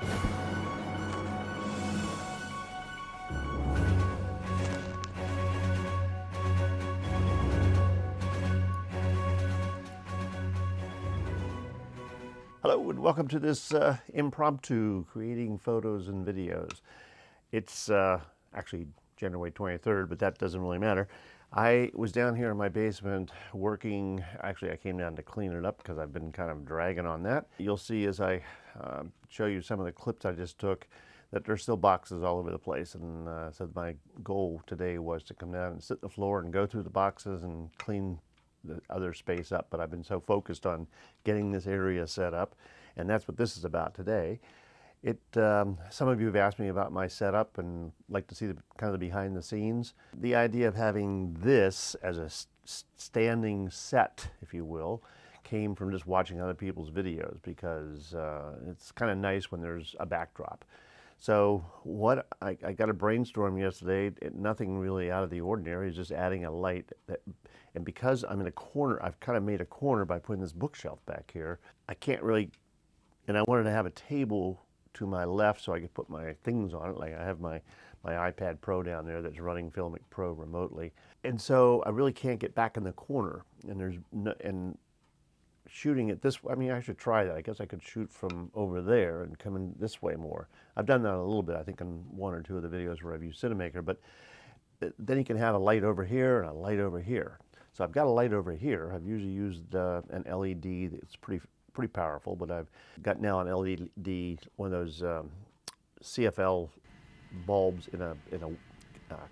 Hello and welcome to this impromptu creating photos and videos. It's actually January 23rd, but that doesn't really matter. I was down here in my basement working. Actually, I came down to clean it up because I've been kind of dragging on that. You'll see as I show you some of the clips I just took that there's still boxes all over the place. And so my goal today was to come down and sit on the floor and go through the boxes and clean the other space up, but I've been so focused on getting this area set up, and that's what this is about today. Some of you have asked me about my setup and like to see the kind of the behind the scenes. The idea of having this as a standing set, if you will, came from just watching other people's videos, because it's kind of nice when there's a backdrop. So what I got a brainstorm yesterday, nothing really out of the ordinary, is just adding a light. And because I'm in a corner, I've kind of made a corner by putting this bookshelf back here. I can't really, and I wanted to have a table to my left so I could put my things on it. Like I have my iPad Pro down there that's running Filmic Pro remotely. And so I really can't get back in the corner. And there's no, and shooting it this way, I mean, I should try that. I guess I could shoot from over there and come in this way more. I've done that a little bit, I think, in one or two of the videos where I've used Cinemaker, but then you can have a light over here and a light over here. So I've got a light over here. I've usually used an LED that's pretty powerful, but I've got now an LED, one of those CFL bulbs in a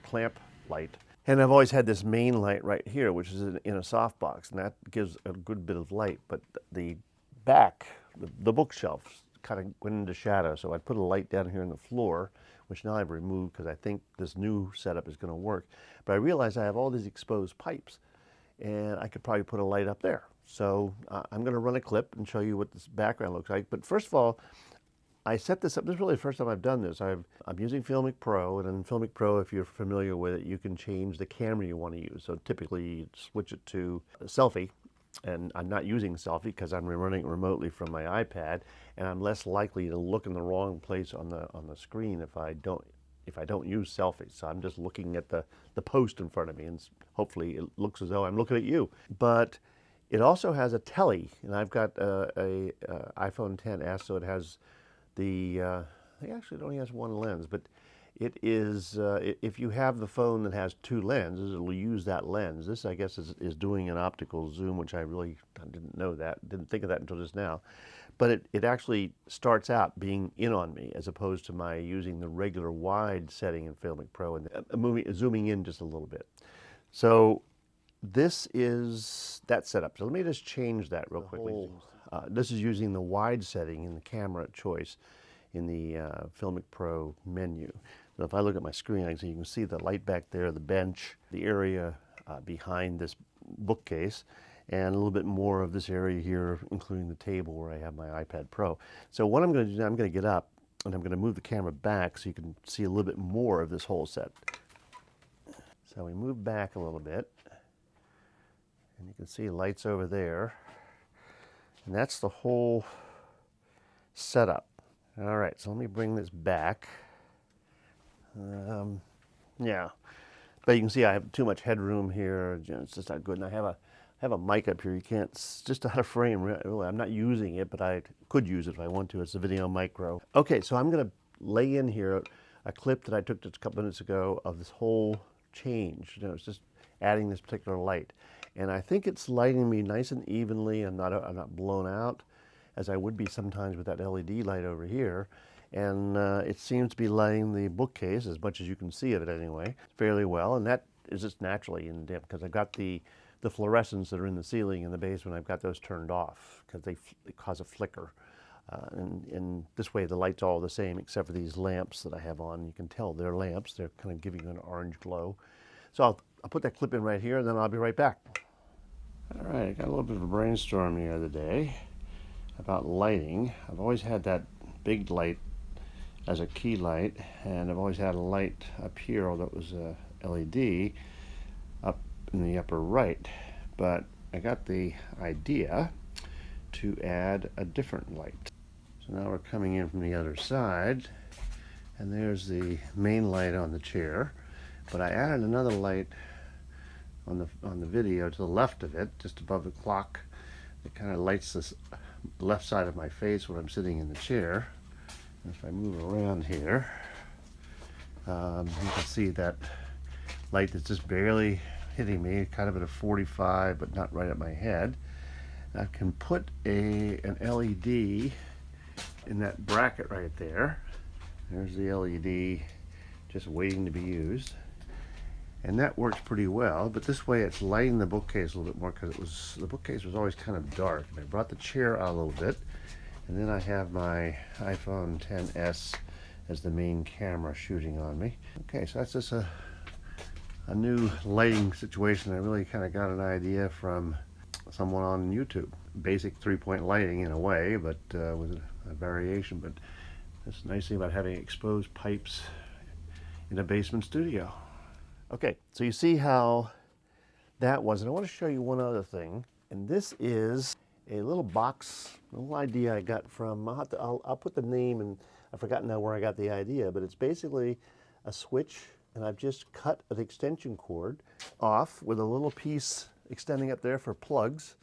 clamp light. And I've always had this main light right here, which is in a softbox, and that gives a good bit of light. But the back, the bookshelf, kind of went into shadow. So I put a light down here on the floor, which now I've removed because I think this new setup is going to work. But I realized I have all these exposed pipes, and I could probably put a light up there. So I'm going to run a clip and show you what this background looks like. But first of all, I set this up. This is really the first time I've done this. I'm using Filmic Pro, and in Filmic Pro, if you're familiar with it, you can change the camera you want to use. So typically, you switch it to selfie, and I'm not using selfie because I'm running it remotely from my iPad, and I'm less likely to look in the wrong place on the screen if I don't use selfies. So I'm just looking at the post in front of me, and hopefully it looks as though I'm looking at you. But it also has a tele, and I've got a iPhone XS, so it has I think actually it only has one lens, but it is, if you have the phone that has two lenses, it'll use that lens. This, I guess, is doing an optical zoom, which I didn't know that, didn't think of that until just now. But it actually starts out being in on me, as opposed to my using the regular wide setting in Filmic Pro and zooming in just a little bit. So this is that setup. So let me just change that real quickly. This is using the wide setting in the camera choice in the Filmic Pro menu. So if I look at my screen, you can see the light back there, the bench, the area behind this bookcase, and a little bit more of this area here, including the table where I have my iPad Pro. So what I'm going to do now, I'm going to get up and I'm going to move the camera back so you can see a little bit more of this whole set. So we move back a little bit, and you can see lights over there. And that's the whole setup. All right, so let me bring this back. Yeah, but you can see I have too much headroom here. It's just not good. And I have a mic up here. You can't, it's just out of frame. Really, I'm not using it, but I could use it if I want to. It's a Video Micro. Okay, so I'm going to lay in here a clip that I took just a couple minutes ago of this whole change. It's just adding this particular light. And I think it's lighting me nice and evenly. I'm not blown out, as I would be sometimes with that LED light over here. And it seems to be lighting the bookcase, as much as you can see of it anyway, fairly well. And that is just naturally in dim, because I've got the fluorescents that are in the ceiling in the basement, I've got those turned off because they cause a flicker. And this way the light's all the same, except for these lamps that I have on. You can tell they're lamps. They're kind of giving you an orange glow. So I'll put that clip in right here, and then I'll be right back. All right, I got a little bit of a brainstorm the other day about lighting. I've always had that big light as a key light, and I've always had a light up here, although it was a LED, up in the upper right. But I got the idea to add a different light. So now we're coming in from the other side, and there's the main light on the chair. But I added another light on the video to the left of it, just above the clock. It kind of lights this left side of my face when I'm sitting in the chair. And if I move around here, you can see that light that's just barely hitting me, kind of at a 45, but not right at my head. I can put an LED in that bracket right there. There's the LED just waiting to be used. And that works pretty well, but this way it's lighting the bookcase a little bit more, because the bookcase was always kind of dark. And I brought the chair out a little bit, and then I have my iPhone XS as the main camera shooting on me. Okay, so that's just a new lighting situation. I really kind of got an idea from someone on YouTube. Basic three-point lighting in a way, but with a variation. But that's the nice thing about having exposed pipes in a basement studio. Okay, so you see how that was, and I want to show you one other thing. And this is a little box, a little idea I got from, I'll put the name, and I've forgotten now where I got the idea, but it's basically a switch, and I've just cut an extension cord off with a little piece extending up there for plugs,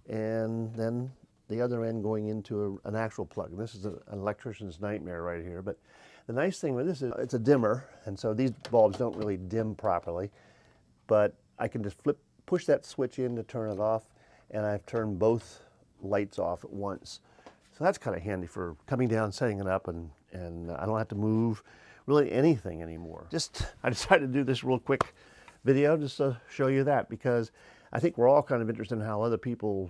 and then the other end going into an actual plug. And this is an electrician's nightmare right here, but the nice thing with this is it's a dimmer, and so these bulbs don't really dim properly, but I can just push that switch in to turn it off, and I've turned both lights off at once. So that's kind of handy for coming down, setting it up, and I don't have to move really anything anymore. I decided to do this real quick video just to show you that, because I think we're all kind of interested in how other people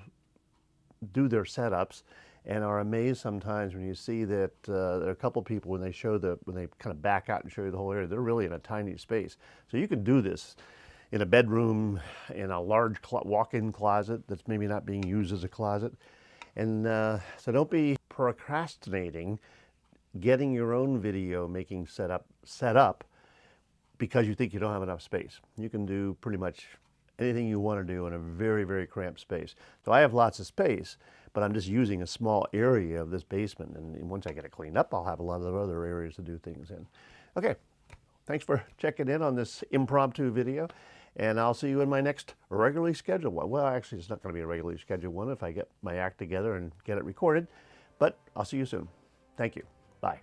do their setups, and are amazed sometimes when you see that there are a couple people when they kind of back out and show you the whole area, they're really in a tiny space. So you can do this in a bedroom, in a large walk-in closet that's maybe not being used as a closet. And so don't be procrastinating getting your own video making set up because you think you don't have enough space. You can do pretty much anything you want to do in a very, very cramped space. So I have lots of space, but I'm just using a small area of this basement, and once I get it cleaned up, I'll have a lot of other areas to do things in. Okay, thanks for checking in on this impromptu video, and I'll see you in my next regularly scheduled one. Well, actually, it's not going to be a regularly scheduled one if I get my act together and get it recorded, but I'll see you soon. Thank you. Bye.